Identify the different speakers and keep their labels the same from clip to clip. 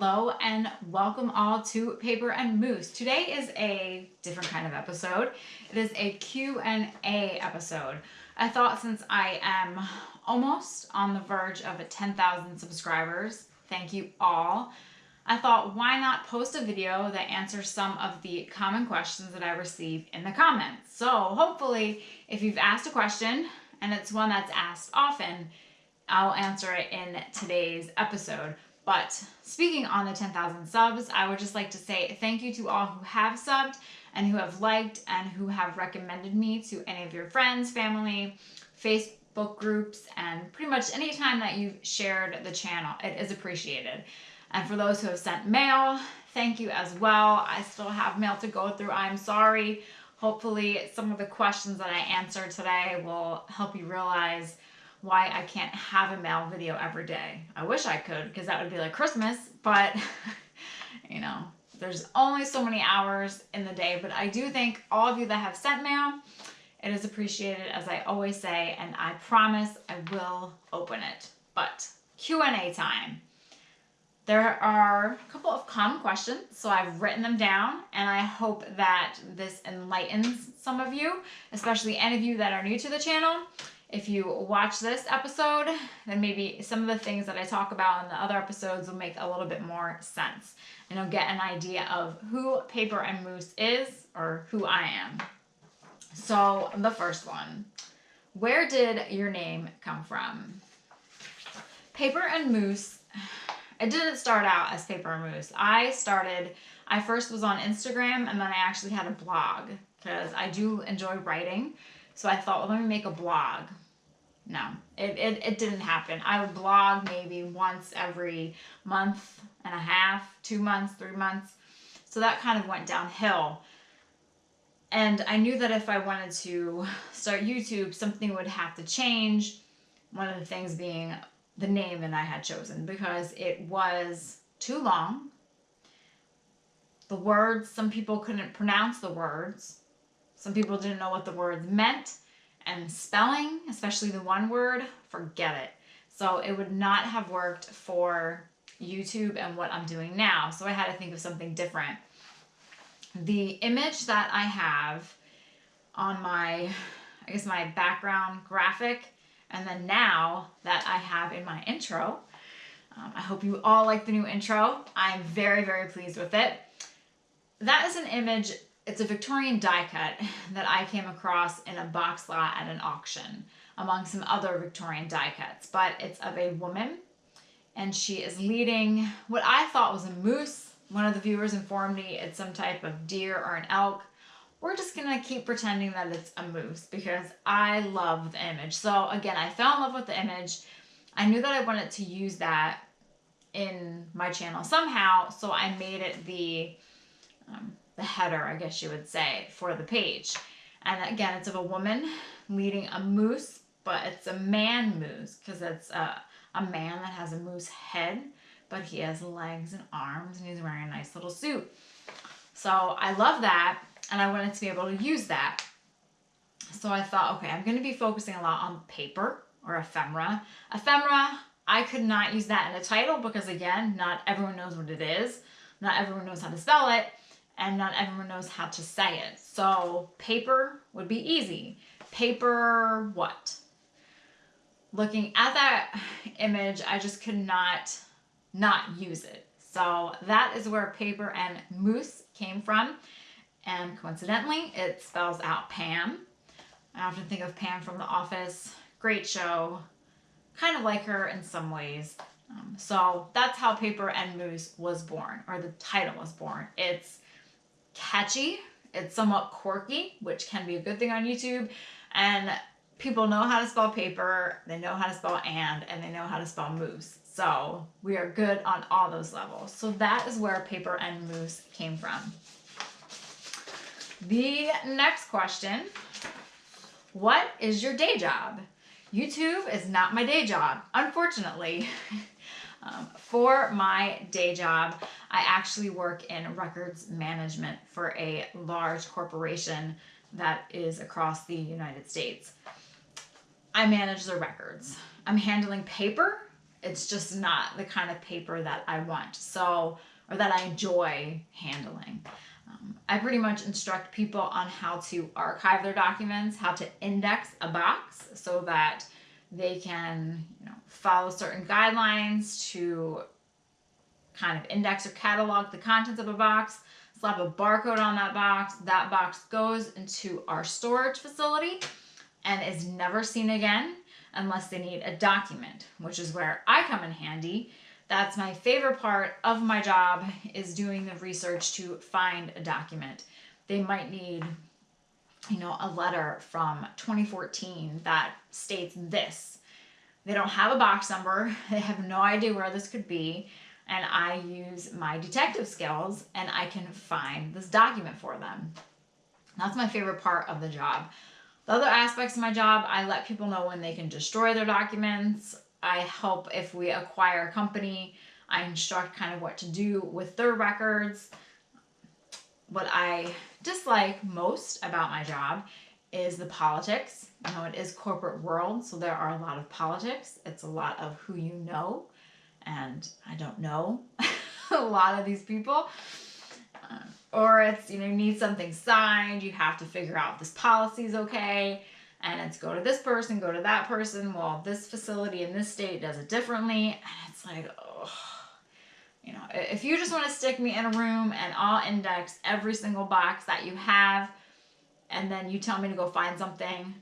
Speaker 1: Hello and welcome all to Paper and Moose. Today is a different kind of episode. It is a Q&A episode. I thought since I am almost on the verge of 10,000 subscribers, thank you all, I thought why not post a video that answers some of the common questions that I receive in the comments. So hopefully if you've asked a question and it's one that's asked often, I'll answer it in today's episode. But speaking on the 10,000 subs, I would just like to say thank you to all who have subbed and who have liked and who have recommended me to any of your friends, family, Facebook groups, and pretty much any time that you've shared the channel. It is appreciated. And for those who have sent mail, thank you as well. I still have mail to go through. I'm sorry. Hopefully some of the questions that I answered today will help you realize why I can't have a mail video every day. I wish I could, because that would be like Christmas, but you know, there's only so many hours in the day. But I do thank all of you that have sent mail. It is appreciated, as I always say, and I promise I will open it. But Q&A time. There are a couple of common questions, so I've written them down, and I hope that this enlightens some of you, especially any of you that are new to the channel. If you watch this episode, then maybe some of the things that I talk about in the other episodes will make a little bit more sense. And you'll get an idea of who Paper and Moose is, or who I am. So the first one, where did your name come from? Paper and Moose, it didn't start out as Paper and Moose. I first was on Instagram, and then I actually had a blog because I do enjoy writing. So I thought, well, let me make a blog. No, it didn't happen. I would blog maybe once every month and a half, 2 months, 3 months. So that kind of went downhill. And I knew that if I wanted to start YouTube, something would have to change. One of the things being the name that I had chosen, because it was too long. The words, some people couldn't pronounce the words. Some people didn't know what the words meant, and spelling, especially the one word, forget it. So it would not have worked for YouTube and what I'm doing now. So I had to think of something different. The image that I have on my background graphic, and then now that I have in my intro, I hope you all like the new intro. I'm very, very pleased with it. That is an image. It's a Victorian die cut that I came across in a box lot at an auction among some other Victorian die cuts. But it's of a woman, and she is leading what I thought was a moose. One of the viewers informed me it's some type of deer or an elk. We're just going to keep pretending that it's a moose because I love the image. So again, I fell in love with the image. I knew that I wanted to use that in my channel somehow, so I made it the header, I guess you would say, for the page. And again, it's of a woman leading a moose, but it's a man moose because it's a man that has a moose head, but he has legs and arms, and he's wearing a nice little suit. So I love that, and I wanted to be able to use that. So I thought, okay, I'm going to be focusing a lot on paper or ephemera. Ephemera, I could not use that in a title because, again, not everyone knows what it is. Not everyone knows how to spell it. And not everyone knows how to say it. So paper would be easy. Paper what? Looking at that image, I just could not use it. So that is where Paper and Moose came from. And coincidentally, it spells out Pam. I often think of Pam from The Office. Great show. Kind of like her in some ways. So that's how Paper and Moose was born, or the title was born. It's catchy, it's somewhat quirky, which can be a good thing on YouTube, and people know how to spell paper, they know how to spell and they know how to spell moose. So we are good on all those levels. So that is where Paper and Moose came from. The next question, what is your day job? YouTube is not my day job, unfortunately. For my day job, I actually work in records management for a large corporation that is across the United States. I manage the records. I'm handling paper it's just not the kind of paper that I want. So, or that I enjoy handling. I pretty much instruct people on how to archive their documents, how to index a box so that they can, follow certain guidelines to kind of index or catalog the contents of a box, slap a barcode on that box. That box goes into our storage facility and is never seen again unless they need a document, which is where I come in handy. That's my favorite part of my job, is doing the research to find a document. They might need, a letter from 2014 that states this. They don't have a box number. They have no idea where this could be. And I use my detective skills and I can find this document for them. That's my favorite part of the job. The other aspects of my job, I let people know when they can destroy their documents. I help if we acquire a company. I instruct kind of what to do with their records. What I dislike most about my job is the politics. It is corporate world, so there are a lot of politics. It's a lot of who you know, and I don't know a lot of these people. Or it's, you need something signed, you have to figure out if this policy is okay, and it's go to this person, go to that person. Well, this facility in this state does it differently, and it's like, oh, if you just want to stick me in a room and I'll index every single box that you have, and then you tell me to go find something,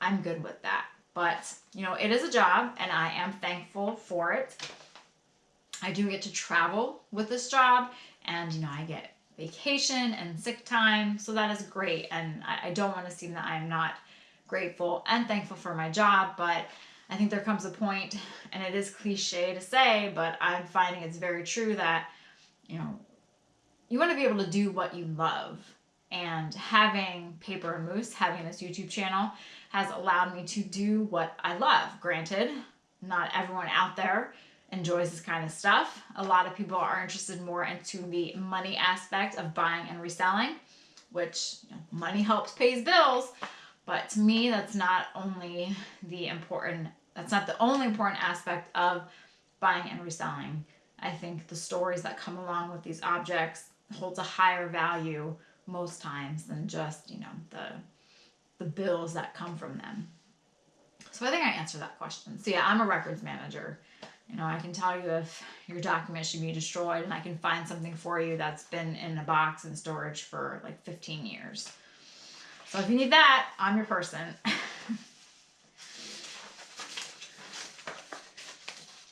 Speaker 1: I'm good with that. But, it is a job, and I am thankful for it. I do get to travel with this job, and, I get vacation and sick time, so that is great. And I don't want to seem that I'm not grateful and thankful for my job, but I think there comes a point, and it is cliche to say, but I'm finding it's very true, that you want to be able to do what you love. And having Paper and Moose, having this YouTube channel, has allowed me to do what I love. Granted, not everyone out there enjoys this kind of stuff. A lot of people are interested more into the money aspect of buying and reselling, which money helps pays bills. But to me, that's not the only important aspect of buying and reselling. I think the stories that come along with these objects holds a higher value most times than just, the bills that come from them. So I think I answered that question. So yeah, I'm a records manager. I can tell you if your document should be destroyed, and I can find something for you that's been in a box in storage for like 15 years. So if you need that, I'm your person.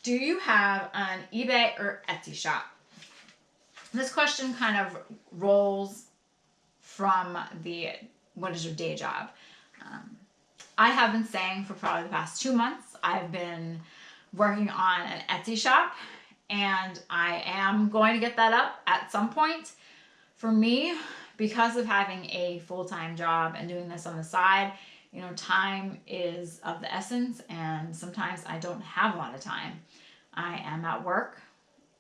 Speaker 1: Do you have an eBay or Etsy shop? This question kind of rolls from what is your day job? I have been saying for probably the past 2 months, I've been working on an Etsy shop, and I am going to get that up at some point. For me, because of having a full-time job and doing this on the side, time is of the essence, and sometimes I don't have a lot of time. I am at work,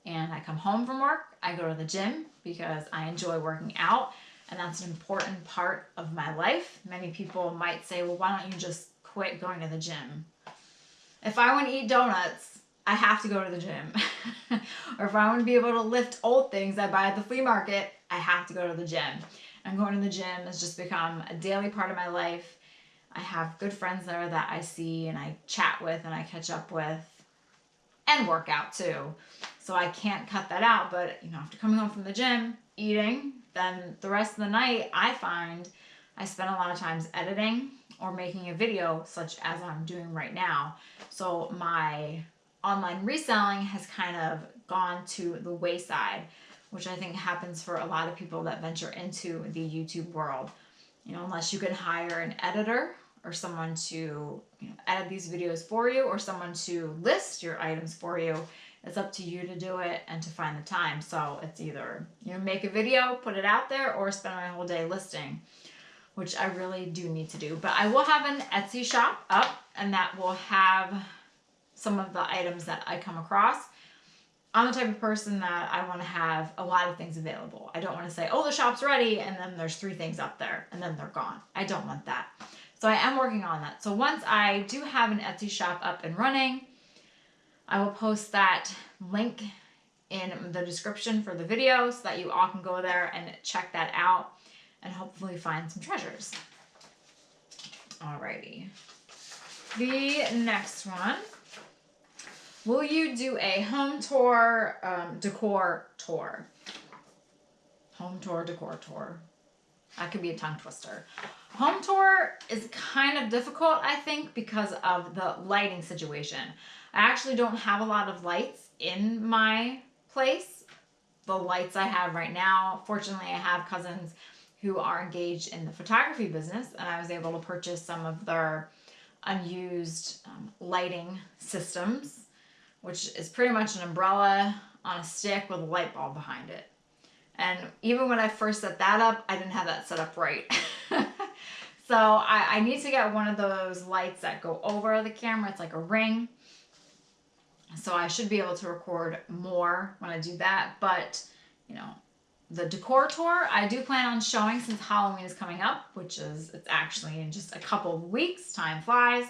Speaker 1: and I come home from work. I go to the gym because I enjoy working out, and that's an important part of my life. Many people might say, well, why don't you just quit going to the gym? If I want to eat donuts, I have to go to the gym. Or if I want to be able to lift old things I buy at the flea market, I have to go to the gym. And going to the gym has just become a daily part of my life. I have good friends there that I see and I chat with and I catch up with, and work out too. So I can't cut that out. But, after coming home from the gym, eating, then the rest of the night, I find I spend a lot of times editing or making a video, such as I'm doing right now. So my online reselling has kind of gone to the wayside, which I think happens for a lot of people that venture into the YouTube world. Unless you can hire an editor or someone to edit these videos for you, or someone to list your items for you, it's up to you to do it and to find the time. So it's either make a video, put it out there, or spend my whole day listing, which I really do need to do. But I will have an Etsy shop up, and that will have some of the items that I come across. I'm the type of person that I want to have a lot of things available. I don't want to say, oh, the shop's ready, and then there's 3 things up there, and then they're gone. I don't want that. So I am working on that. So once I do have an Etsy shop up and running, I will post that link in the description for the video so that you all can go there and check that out and hopefully find some treasures. Alrighty. The next one. Will you do a home tour, decor tour? Home tour, decor tour. That could be a tongue twister. Home tour is kind of difficult, I think, because of the lighting situation. I actually don't have a lot of lights in my place. The lights I have right now, fortunately, I have cousins who are engaged in the photography business, and I was able to purchase some of their unused lighting systems, which is pretty much an umbrella on a stick with a light bulb behind it. And even when I first set that up, I didn't have that set up right. So I need to get one of those lights that go over the camera. It's like a ring. So I should be able to record more when I do that. But, you know, the decor tour, I do plan on showing since Halloween is coming up, which is, it's actually in just a couple of weeks. Time flies.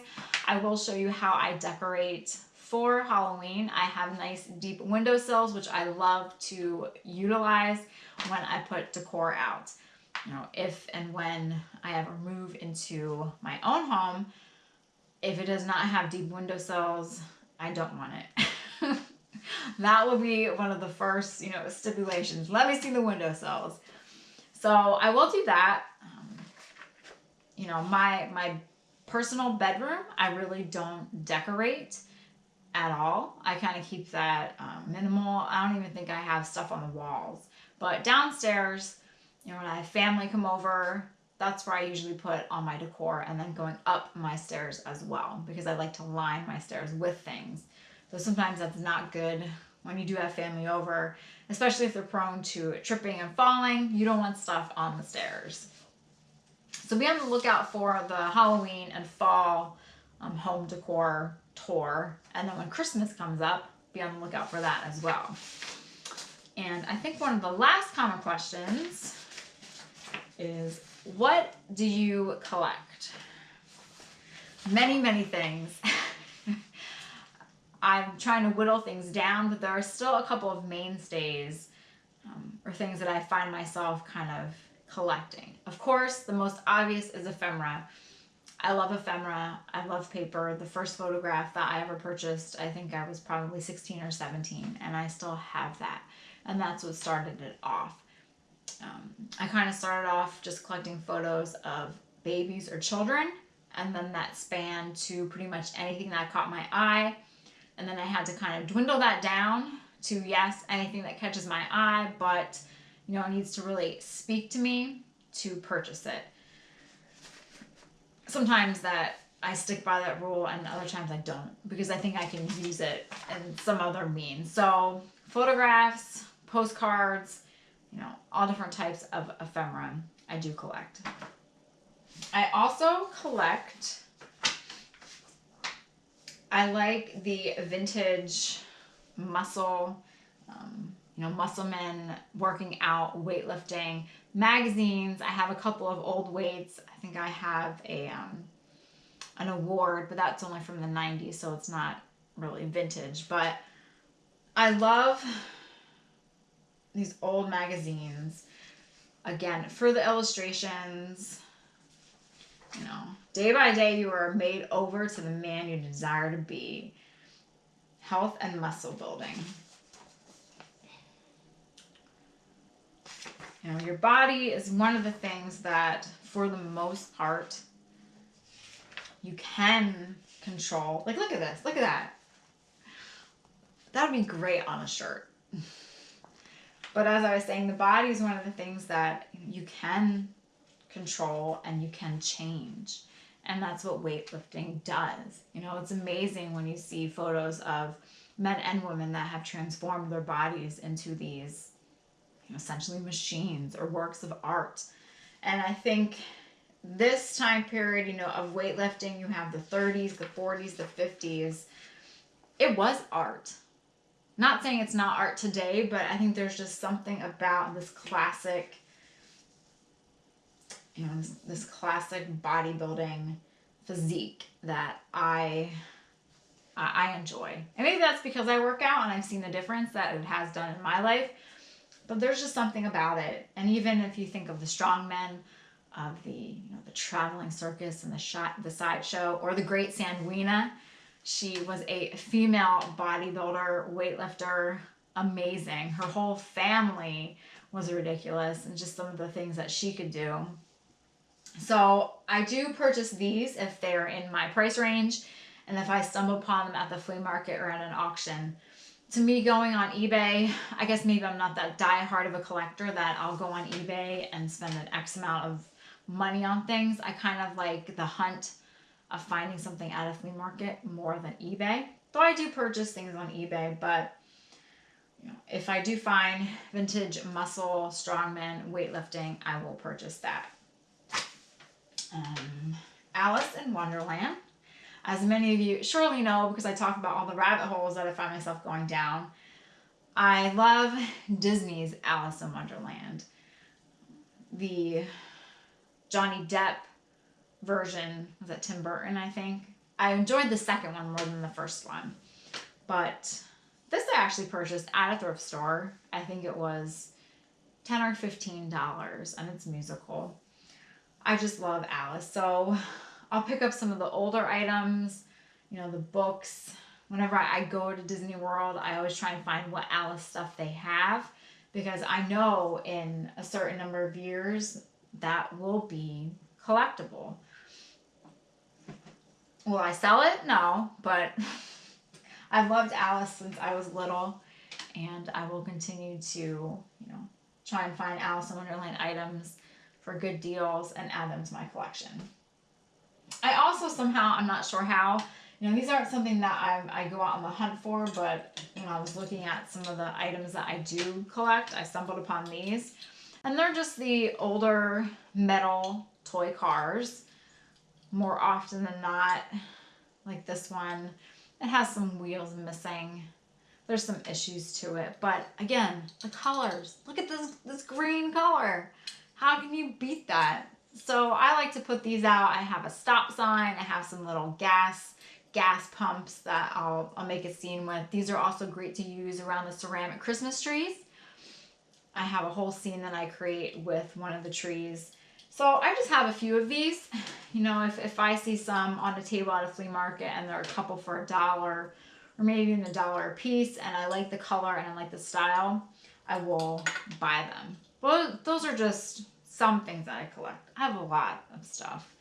Speaker 1: I will show you how I decorate for Halloween. I have nice deep windowsills, which I love to utilize when I put decor out. You know, if and when I ever move into my own home, if it does not have deep windowsills, I don't want it. That will be one of the first, you know, stipulations. Let me see the windowsills. So I will do that. You know, my personal bedroom, I really don't decorate at all. I kind of keep that minimal. I don't even think I have stuff on the walls. But downstairs, you know, when I have family come over, that's where I usually put all my decor, and then going up my stairs as well, because I like to line my stairs with things. So sometimes that's not good when you do have family over, especially if they're prone to tripping and falling. You don't want stuff on the stairs. So be on the lookout for the Halloween and fall home decor tour. And then when Christmas comes up, be on the lookout for that as well. And I think one of the last common questions is, what do you collect? Many, many things. I'm trying to whittle things down, but there are still a couple of mainstays or things that I find myself kind of collecting. Of course, the most obvious is ephemera. I love ephemera. I love paper. The first photograph that I ever purchased, I think I was probably 16 or 17, and I still have that. And that's what started it off. I kind of started off just collecting photos of babies or children, and then that spanned to pretty much anything that caught my eye. And then I had to kind of dwindle that down to, yes, anything that catches my eye, but, you know, it needs to really speak to me to purchase it. Sometimes that I stick by that rule, and other times I don't, because I think I can use it in some other means. So photographs, postcards, you know, all different types of ephemera I do collect. I also collect, I like the vintage muscle, you know, muscle men working out, weightlifting magazines. I have a couple of old weights. I think I have an award, but that's only from the 90s, so it's not really vintage. But I love these old magazines, again, for the illustrations. You know, day by day you are made over to the man you desire to be. Health and muscle building. You know, your body is one of the things that, for the most part, you can control. Like, look at this. Look at that. That would be great on a shirt. But as I was saying, the body is one of the things that you can control and you can change. And that's what weightlifting does. You know, it's amazing when you see photos of men and women that have transformed their bodies into these, you know, essentially machines or works of art. And I think this time period, you know, of weightlifting, you have the 30s, the 40s, the 50s. It was art. Not saying it's not art today, but I think there's just something about this classic, you know, this classic bodybuilding physique that I I enjoy. And maybe that's because I work out and I've seen the difference that it has done in my life. But there's just something about it. And even if you think of the strongmen of the traveling circus and the sideshow, or the great Sandwina, she was a female bodybuilder, weightlifter, amazing. Her whole family was ridiculous, and just some of the things that she could do. So I do purchase these if they're in my price range, and if I stumble upon them at the flea market or at an auction. To me, going on eBay, I guess maybe I'm not that die-hard of a collector that I'll go on eBay and spend an X amount of money on things. I kind of like the hunt of finding something at a flea market more than eBay. Though I do purchase things on eBay, but if I do find vintage muscle, strongman, weightlifting, I will purchase that. Alice in Wonderland. As many of you surely know, because I talk about all the rabbit holes that I find myself going down, I love Disney's Alice in Wonderland. The Johnny Depp version, was that Tim Burton, I think? I enjoyed the second one more than the first one. But this I actually purchased at a thrift store. I think it was $10 or $15, and it's musical. I just love Alice. So I'll pick up some of the older items, the books. Whenever I go to Disney World, I always try and find what Alice stuff they have, because I know in a certain number of years that will be collectible. Will I sell it? No, but I've loved Alice since I was little, and I will continue to, try and find Alice in Wonderland items for good deals and add them to my collection. I also somehow, I'm not sure how, these aren't something that I go out on the hunt for, but when I was looking at some of the items that I do collect, I stumbled upon these. And they're just the older metal toy cars. More often than not, like this one, it has some wheels missing. There's some issues to it. But again, the colors. Look at this green color. How can you beat that? So I like to put these out. I have a stop sign. I have some little gas pumps that I'll make a scene with. These are also great to use around the ceramic Christmas trees. I have a whole scene that I create with one of the trees. So I just have a few of these. If I see some on a table at a flea market and they're a couple for $1 or maybe even $1 a piece, and I like the color and I like the style, I will buy them. Well, those are just some things that I collect. I have a lot of stuff.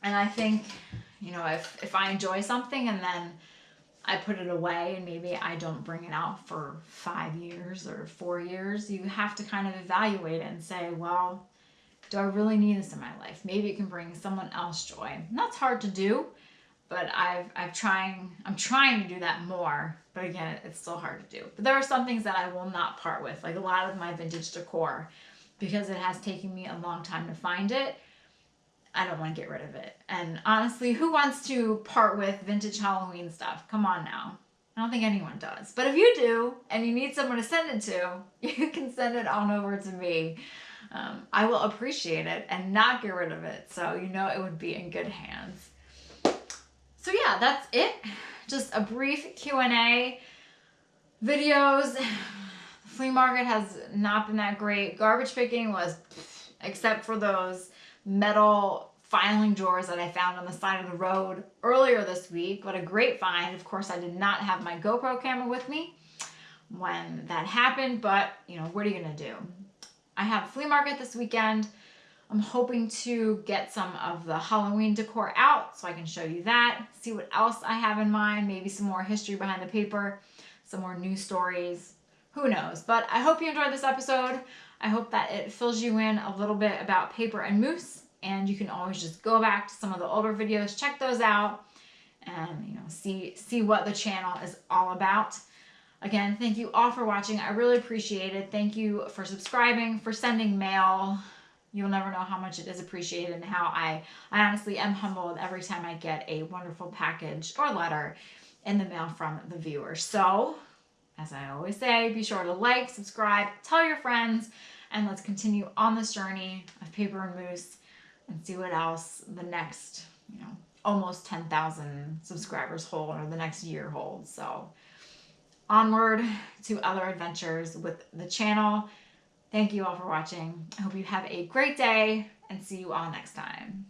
Speaker 1: And I think, if I enjoy something and then I put it away and maybe I don't bring it out for 5 years or 4 years, you have to kind of evaluate it and say, well, do I really need this in my life? Maybe it can bring someone else joy. And that's hard to do, but I'm trying to do that more. But again, it's still hard to do. But there are some things that I will not part with, like a lot of my vintage decor, because it has taken me a long time to find it. I don't want to get rid of it. And honestly, who wants to part with vintage Halloween stuff? Come on now. I don't think anyone does. But if you do, and you need someone to send it to, you can send it on over to me. I will appreciate it and not get rid of it. So it would be in good hands. So yeah, that's it. Just a brief Q&A. Videos. The flea market has not been that great. Garbage picking was, except for those metal filing drawers that I found on the side of the road earlier this week. What a great find. Of course, I did not have my GoPro camera with me when that happened, but what are you going to do? I have a flea market this weekend. I'm hoping to get some of the Halloween decor out so I can show you that, see what else I have in mind, maybe some more history behind the paper, some more news stories, who knows. But I hope you enjoyed this episode. I hope that it fills you in a little bit about paper and mousse, and you can always just go back to some of the older videos, check those out, and see what the channel is all about. Again, thank you all for watching. I really appreciate it. Thank you for subscribing, for sending mail. You'll never know how much it is appreciated, and how I honestly am humbled every time I get a wonderful package or letter in the mail from the viewers. So, as I always say, be sure to like, subscribe, tell your friends, and let's continue on this journey of paper and mousse and see what else the next, almost 10,000 subscribers hold, or the next year holds. So onward to other adventures with the channel. Thank you all for watching. I hope you have a great day and see you all next time.